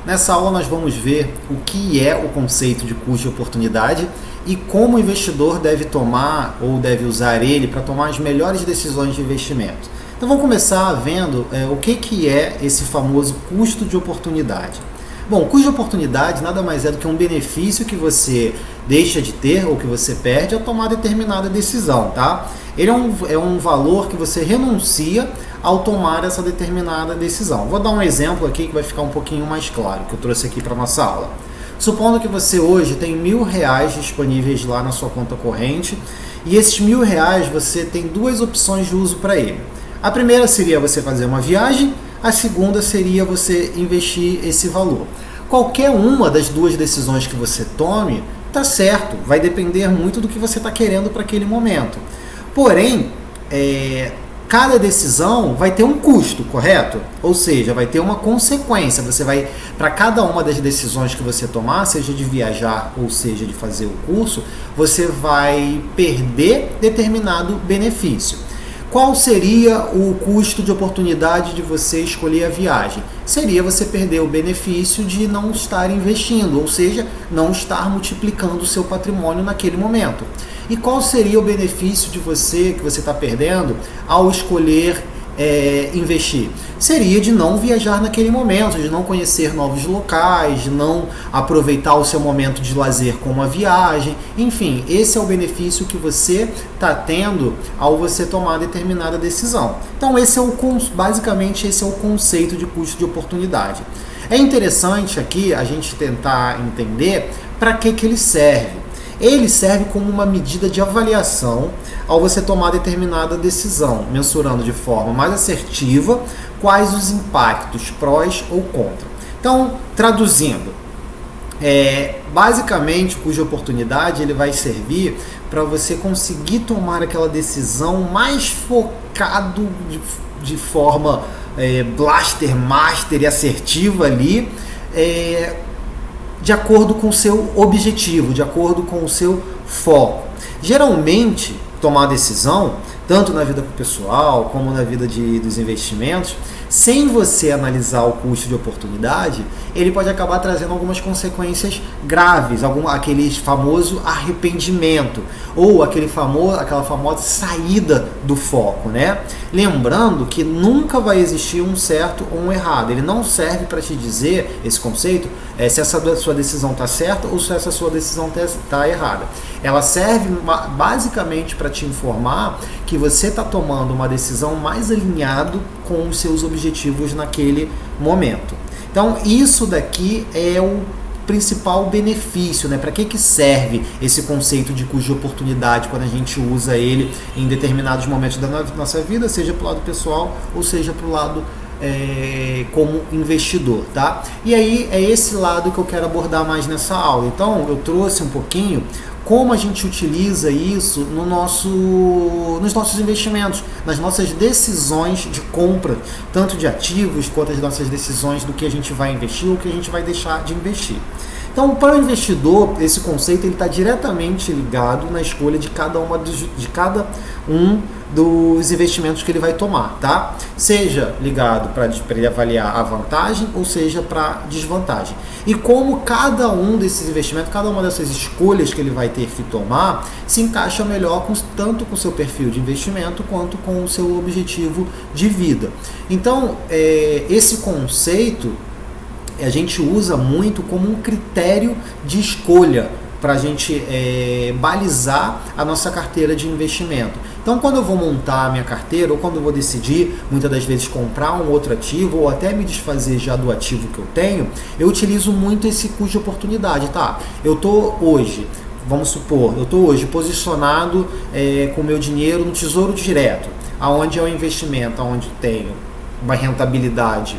Nessa aula nós vamos ver o que é o conceito de custo de oportunidade e como o investidor deve tomar ou deve usar ele para tomar as melhores decisões de investimento. Então vamos começar vendo o que é esse famoso custo de oportunidade. Bom, o custo de oportunidade nada mais é do que um benefício que você deixa de ter ou que você perde ao tomar determinada decisão, tá? Ele é um valor que você renuncia ao tomar essa determinada decisão. Vou dar um exemplo aqui que vai ficar um pouquinho mais claro, que eu trouxe aqui para a nossa aula. Supondo que você hoje tem R$1.000 disponíveis lá na sua conta corrente e esses R$1.000 você tem duas opções de uso para ele. A primeira seria você fazer uma viagem, a segunda seria você investir esse valor. Qualquer uma das duas decisões que você tome, tá certo, vai depender muito do que você está querendo para aquele momento. Porém, cada decisão vai ter um custo, correto? Ou seja, vai ter uma consequência. Você vai, para cada uma das decisões que você tomar, seja de viajar ou seja de fazer o curso, você vai perder determinado benefício. Qual seria o custo de oportunidade de você escolher a viagem? Seria você perder o benefício de não estar investindo, ou seja, não estar multiplicando o seu patrimônio naquele momento. E qual seria o benefício de você, que você está perdendo, ao escolher investir? Seria de não viajar naquele momento, de não conhecer novos locais, de não aproveitar o seu momento de lazer com uma viagem. Enfim, esse é o benefício que você está tendo ao você tomar determinada decisão. Então, basicamente esse é o conceito de custo de oportunidade. É interessante aqui a gente tentar entender para que ele serve. Ele serve como uma medida de avaliação ao você tomar determinada decisão, mensurando de forma mais assertiva quais os impactos prós ou contra. Então, traduzindo, basicamente o custo de oportunidade ele vai servir para você conseguir tomar aquela decisão mais focado de forma blaster, master e assertiva ali, de acordo com o seu objetivo, de acordo com o seu foco. Geralmente, tomar decisão, tanto na vida pessoal como na vida dos investimentos, sem você analisar o custo de oportunidade, ele pode acabar trazendo algumas consequências graves, aquele famoso arrependimento, ou aquela famosa saída do foco, né? Lembrando que nunca vai existir um certo ou um errado. Ele não serve para te dizer, esse conceito, se essa sua decisão está certa ou se essa sua decisão está errada. Ela serve basicamente para te informar que você está tomando uma decisão mais alinhado com os seus objetivos naquele momento. Então, isso daqui é o principal benefício, né? Para que serve esse conceito de custo de oportunidade quando a gente usa ele em determinados momentos da nossa vida, seja para o lado pessoal ou seja para o lado como investidor, tá? E aí é esse lado que eu quero abordar mais nessa aula. Então, eu trouxe um pouquinho como a gente utiliza isso nos nossos investimentos, nas nossas decisões de compra, tanto de ativos quanto as nossas decisões do que a gente vai investir ou que a gente vai deixar de investir. Então, para o investidor, esse conceito está diretamente ligado na escolha de cada um dos investimentos que ele vai tomar, tá? Seja ligado para ele avaliar a vantagem ou seja para desvantagem. E como cada um desses investimentos, cada uma dessas escolhas que ele vai ter que tomar, se encaixa melhor tanto com o seu perfil de investimento quanto com o seu objetivo de vida. Então, esse conceito a gente usa muito como um critério de escolha para a gente balizar a nossa carteira de investimento. Então, quando eu vou montar a minha carteira ou quando eu vou decidir, muitas das vezes, comprar um outro ativo ou até me desfazer já do ativo que eu tenho, eu utilizo muito esse custo de oportunidade, tá? Vamos supor, eu estou hoje posicionado com o meu dinheiro no Tesouro Direto, aonde é um investimento, onde tenho uma rentabilidade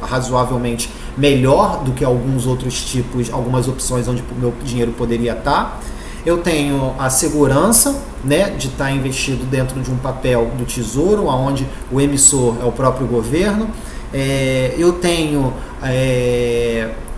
razoavelmente melhor do que alguns outros tipos, algumas opções onde o meu dinheiro poderia estar. Eu tenho a segurança, né, de estar investido dentro de um papel do Tesouro, onde o emissor é o próprio governo. Eu tenho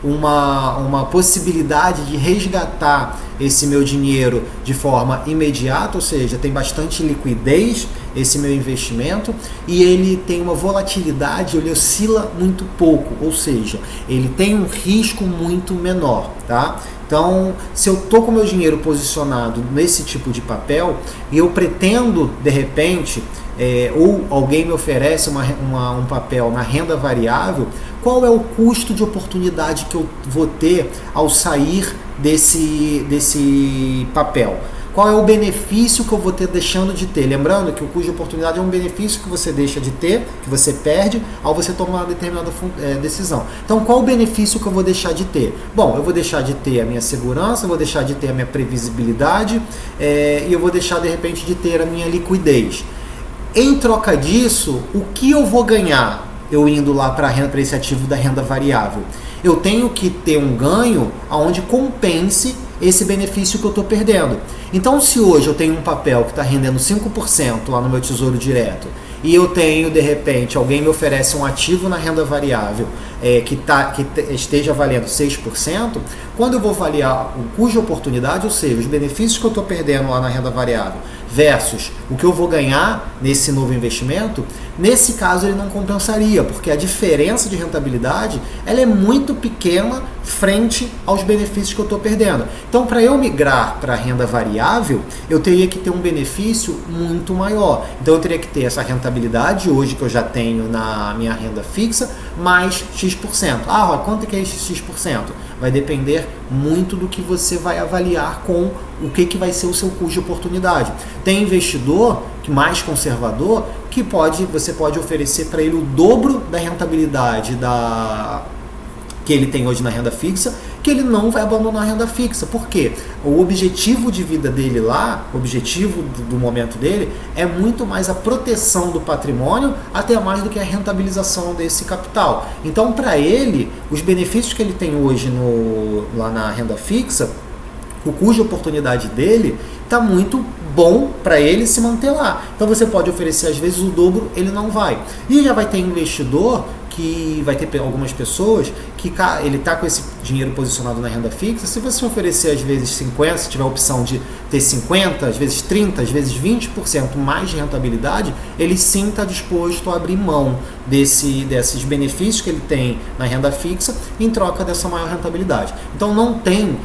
uma possibilidade de resgatar esse meu dinheiro de forma imediata, ou seja, tem bastante liquidez esse meu investimento, e ele tem uma volatilidade, ele oscila muito pouco, ou seja, ele tem um risco muito menor, tá? Então, se eu estou com o meu dinheiro posicionado nesse tipo de papel e eu pretendo, de repente, ou alguém me oferece um papel na renda variável, qual é o custo de oportunidade que eu vou ter ao sair desse papel? Qual é o benefício que eu vou ter deixando de ter? Lembrando que o custo de oportunidade é um benefício que você deixa de ter, que você perde ao você tomar uma determinada decisão. Então, qual o benefício que eu vou deixar de ter? Bom, eu vou deixar de ter a minha segurança, eu vou deixar de ter a minha previsibilidade e eu vou deixar, de repente, de ter a minha liquidez. Em troca disso, o que eu vou ganhar eu indo lá para esse ativo da renda variável? Eu tenho que ter um ganho onde compense esse benefício que eu estou perdendo. Então, se hoje eu tenho um papel que está rendendo 5% lá no meu Tesouro Direto, e eu tenho, de repente, alguém me oferece um ativo na renda variável que esteja valendo 6%, quando eu vou avaliar o custo de oportunidade, ou seja, os benefícios que eu estou perdendo lá na renda variável versus o que eu vou ganhar nesse novo investimento, nesse caso ele não compensaria, porque a diferença de rentabilidade ela é muito pequena frente aos benefícios que eu estou perdendo. Então, para eu migrar para a renda variável, eu teria que ter um benefício muito maior. Então, eu teria que ter essa rentabilidade hoje que eu já tenho na minha renda fixa, mais X%. Quanto que é esse X%? Vai depender muito do que você vai avaliar com o que vai ser o seu custo de oportunidade. Tem investidor que mais conservador que você pode oferecer para ele o dobro da rentabilidade que ele tem hoje na renda fixa, que ele não vai abandonar a renda fixa. Por quê? O objetivo de vida dele lá, o objetivo do momento dele, é muito mais a proteção do patrimônio, até mais do que a rentabilização desse capital. Então, para ele, os benefícios que ele tem hoje lá na renda fixa, o custo de oportunidade dele está muito bom para ele se manter lá. Então, você pode oferecer, às vezes, o dobro, ele não vai. E já vai ter investidor que vai ter algumas pessoas que ele está com esse dinheiro posicionado na renda fixa. Se você oferecer às vezes 50%, se tiver a opção de ter 50%, às vezes 30%, às vezes 20% mais de rentabilidade, ele sim está disposto a abrir mão desses benefícios que ele tem na renda fixa em troca dessa maior rentabilidade. Então não tem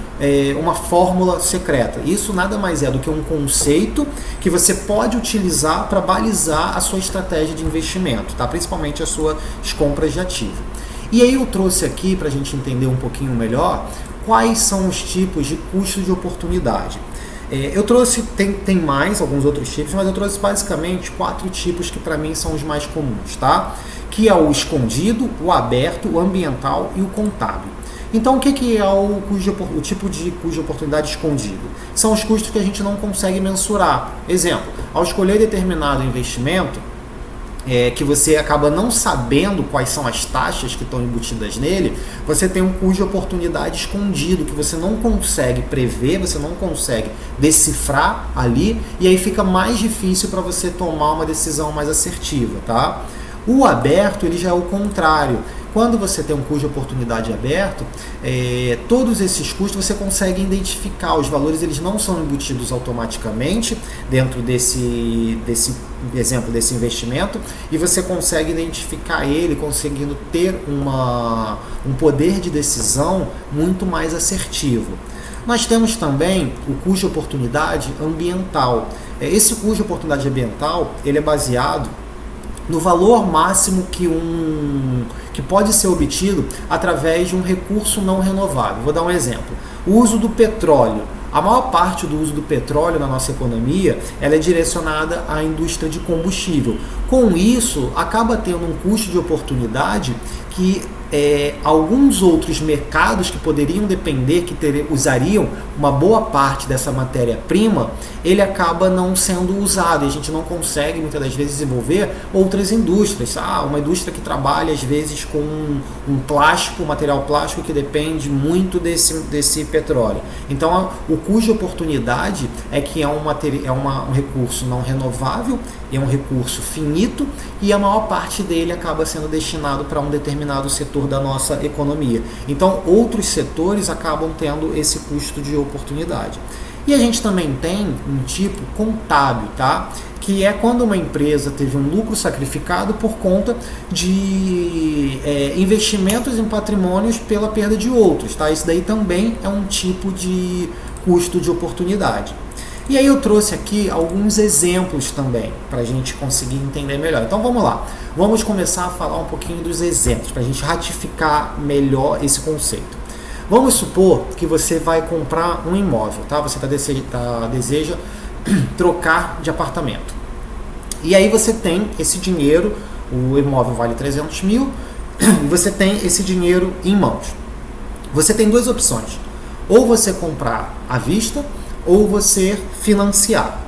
uma fórmula secreta. Isso nada mais é do que um conceito que você pode utilizar para balizar a sua estratégia de investimento, tá? Principalmente as suas compras de ativo. E aí eu trouxe aqui para a gente entender um pouquinho melhor quais são os tipos de custos de oportunidade. Eu trouxe, tem mais alguns outros tipos, mas eu trouxe basicamente 4 tipos que para mim são os mais comuns, tá? Que é o escondido, o aberto, o ambiental e o contábil. Então, o que é o tipo de custo de oportunidade escondido? São os custos que a gente não consegue mensurar. Exemplo, ao escolher determinado investimento, que você acaba não sabendo quais são as taxas que estão embutidas nele, você tem um custo de oportunidade escondido, que você não consegue prever, você não consegue decifrar ali, e aí fica mais difícil para você tomar uma decisão mais assertiva, tá? O aberto, ele já é o contrário. Quando você tem um custo de oportunidade aberto, todos esses custos você consegue identificar. Os valores eles não são embutidos automaticamente dentro desse exemplo, desse investimento, e você consegue identificar ele, conseguindo ter um poder de decisão muito mais assertivo. Nós temos também o custo de oportunidade ambiental. Esse custo de oportunidade ambiental ele é baseado no valor máximo que pode ser obtido através de um recurso não renovável. Vou dar um exemplo. O uso do petróleo. A maior parte do uso do petróleo na nossa economia ela é direcionada à indústria de combustível. Com isso, acaba tendo um custo de oportunidade que alguns outros mercados que poderiam depender, que usariam uma boa parte dessa matéria-prima, ele acaba não sendo usado e a gente não consegue muitas das vezes desenvolver outras indústrias. Uma indústria que trabalha às vezes com um plástico, material plástico que depende muito desse petróleo. Então o custo de oportunidade é que é um recurso não renovável, é um recurso finito e a maior parte dele acaba sendo destinado para um determinado setor setor da nossa economia. Então, outros setores acabam tendo esse custo de oportunidade. E a gente também tem um tipo contábil, tá? Que é quando uma empresa teve um lucro sacrificado por conta de investimentos em patrimônios pela perda de outros, tá? Isso daí também é um tipo de custo de oportunidade. E aí eu trouxe aqui alguns exemplos também, para a gente conseguir entender melhor. Então vamos lá, vamos começar a falar um pouquinho dos exemplos, para a gente ratificar melhor esse conceito. Vamos supor que você vai comprar um imóvel, tá? Você deseja trocar de apartamento. E aí você tem esse dinheiro, o imóvel vale 300 mil, e você tem esse dinheiro em mãos. Você tem duas opções, ou você comprar à vista, ou você financiar.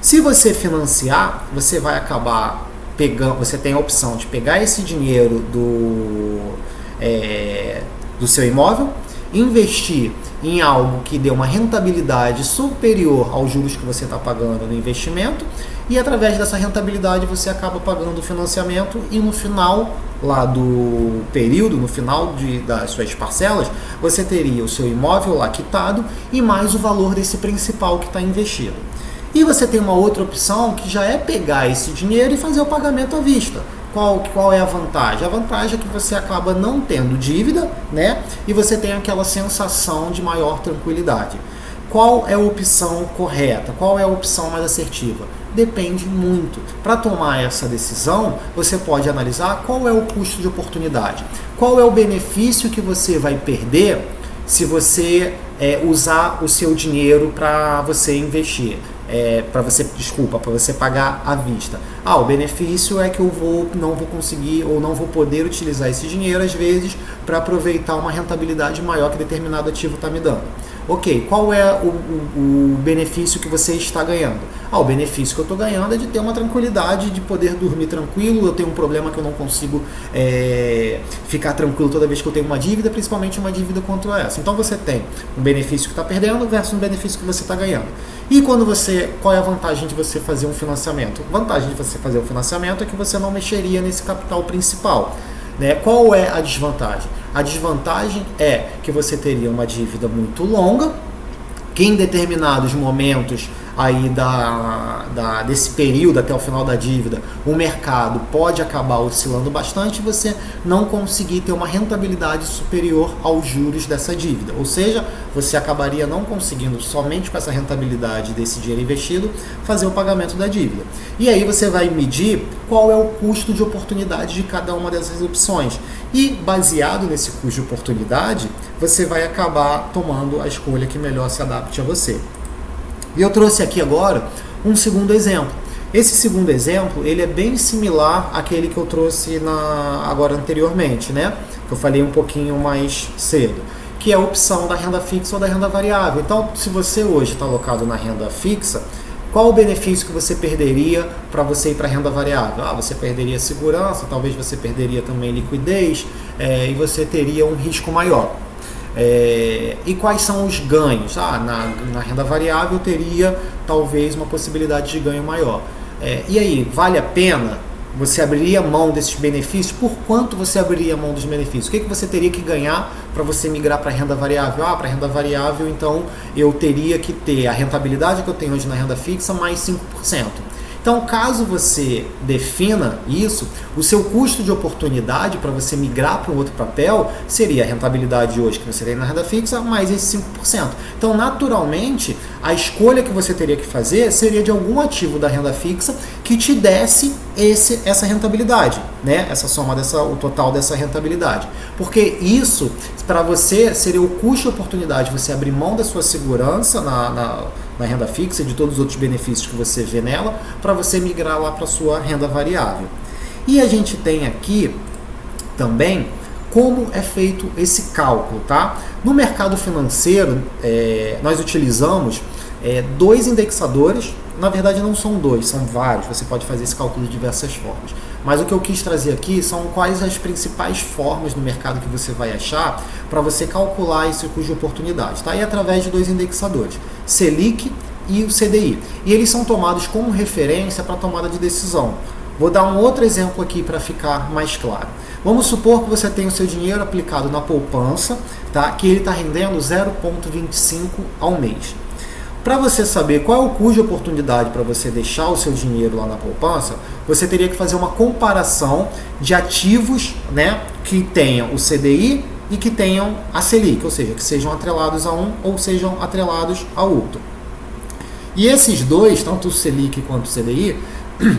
Se você financiar, você vai acabar pegando, você tem a opção de pegar esse dinheiro do seu imóvel, investir em algo que dê uma rentabilidade superior aos juros que você está pagando no investimento, e através dessa rentabilidade você acaba pagando o financiamento, e no final lá do período, no final das suas parcelas, você teria o seu imóvel lá quitado e mais o valor desse principal que está investido. E você tem uma outra opção que já é pegar esse dinheiro e fazer o pagamento à vista. Qual é a vantagem? A vantagem é que você acaba não tendo dívida, né? E você tem aquela sensação de maior tranquilidade. Qual é a opção correta? Qual é a opção mais assertiva? Depende muito. Para tomar essa decisão, você pode analisar qual é o custo de oportunidade. Qual é o benefício que você vai perder se você usar o seu dinheiro para você investir. Para você pagar à vista. O benefício é que eu não vou conseguir ou não vou poder utilizar esse dinheiro às vezes para aproveitar uma rentabilidade maior que determinado ativo está me dando. Ok, qual é o benefício que você está ganhando? O benefício que eu estou ganhando é de ter uma tranquilidade, de poder dormir tranquilo. Eu tenho um problema que eu não consigo ficar tranquilo toda vez que eu tenho uma dívida, principalmente uma dívida quanto a essa. Então você tem um benefício que está perdendo versus um benefício que você está ganhando. E qual é a vantagem de você fazer um financiamento? A vantagem de você fazer um financiamento é que você não mexeria nesse capital principal. Né? Qual é a desvantagem? A desvantagem é que você teria uma dívida muito longa, que em determinados momentos aí desse período até o final da dívida, o mercado pode acabar oscilando bastante e você não conseguir ter uma rentabilidade superior aos juros dessa dívida. Ou seja, você acabaria não conseguindo, somente com essa rentabilidade desse dinheiro investido, fazer o pagamento da dívida. E aí você vai medir qual é o custo de oportunidade de cada uma dessas opções. E baseado nesse custo de oportunidade, você vai acabar tomando a escolha que melhor se adapte a você. E eu trouxe aqui agora um segundo exemplo. Esse segundo exemplo, ele é bem similar àquele que eu trouxe agora anteriormente, né? Que eu falei um pouquinho mais cedo, que é a opção da renda fixa ou da renda variável. Então, se você hoje está alocado na renda fixa, qual o benefício que você perderia para você ir para a renda variável? Você perderia segurança, talvez você perderia também liquidez, e você teria um risco maior. E quais são os ganhos? Na renda variável teria talvez uma possibilidade de ganho maior. E aí, vale a pena? Você abriria mão desses benefícios? Por quanto você abriria mão dos benefícios? O que você teria que ganhar para você migrar para a renda variável? Para a renda variável, então, eu teria que ter a rentabilidade que eu tenho hoje na renda fixa mais 5%. Então, caso você defina isso, o seu custo de oportunidade para você migrar para um outro papel seria a rentabilidade de hoje que você tem na renda fixa mais esse 5%. Então, naturalmente, a escolha que você teria que fazer seria de algum ativo da renda fixa que te desse essa rentabilidade, né? Essa soma, o total dessa rentabilidade. Porque isso, para você, seria o custo de oportunidade, você abrir mão da sua segurança na renda fixa e de todos os outros benefícios que você vê nela, para você migrar lá para a sua renda variável. E a gente tem aqui também como é feito esse cálculo, tá? No mercado financeiro, nós utilizamos dois indexadores. Na verdade não são dois, são vários, você pode fazer esse cálculo de diversas formas. Mas o que eu quis trazer aqui são quais as principais formas no mercado que você vai achar para você calcular esse custo de oportunidade, tá? E através de dois indexadores, Selic e o CDI. E eles são tomados como referência para a tomada de decisão. Vou dar um outro exemplo aqui para ficar mais claro. Vamos supor que você tem o seu dinheiro aplicado na poupança, tá? Que ele está rendendo 0,25 ao mês. Para você saber qual é o custo de oportunidade para você deixar o seu dinheiro lá na poupança, você teria que fazer uma comparação de ativos, né, que tenham o CDI e que tenham a Selic, ou seja, que sejam atrelados a um ou sejam atrelados ao outro. E esses dois, tanto o Selic quanto o CDI,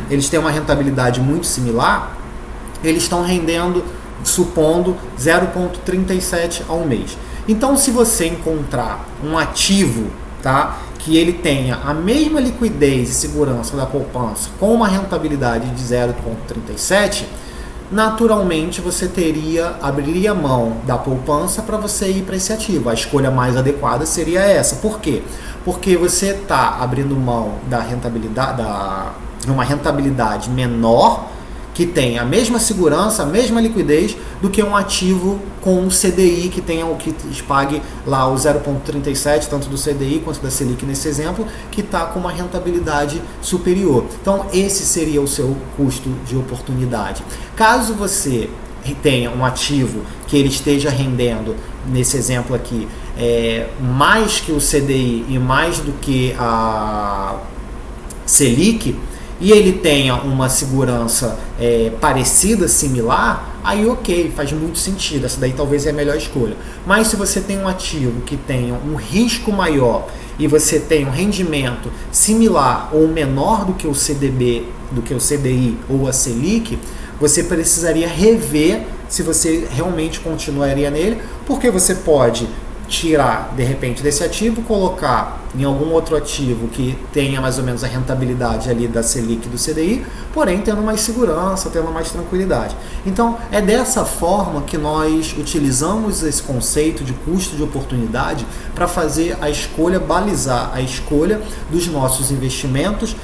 eles têm uma rentabilidade muito similar, eles estão rendendo, supondo, 0,37 ao mês. Então, se você encontrar um ativo, tá, que ele tenha a mesma liquidez e segurança da poupança com uma rentabilidade de 0,37, naturalmente você abriria mão da poupança para você ir para esse ativo. A escolha mais adequada seria essa. Por quê? Porque você está abrindo mão da rentabilidade, de uma rentabilidade menor, que tem a mesma segurança, a mesma liquidez do que um ativo com um CDI que pague lá o 0,37, tanto do CDI quanto da Selic nesse exemplo, que está com uma rentabilidade superior. Então esse seria o seu custo de oportunidade. Caso você tenha um ativo que ele esteja rendendo, nesse exemplo aqui, mais que o CDI e mais do que a Selic, e ele tenha uma segurança parecida, similar, aí ok, faz muito sentido, essa daí talvez é a melhor escolha. Mas se você tem um ativo que tenha um risco maior e você tem um rendimento similar ou menor do que o CDB, do que o CDI ou a Selic, você precisaria rever se você realmente continuaria nele, porque você pode tirar, de repente, desse ativo, colocar em algum outro ativo que tenha mais ou menos a rentabilidade ali da Selic e do CDI, porém tendo mais segurança, tendo mais tranquilidade. Então, é dessa forma que nós utilizamos esse conceito de custo de oportunidade para fazer a escolha, balizar a escolha dos nossos investimentos,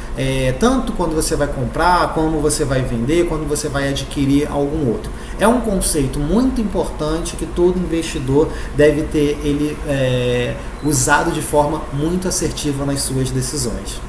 tanto quando você vai comprar, como você vai vender, quando você vai adquirir algum outro. É um conceito muito importante que todo investidor deve ter ele usado de forma muito assertiva nas suas decisões.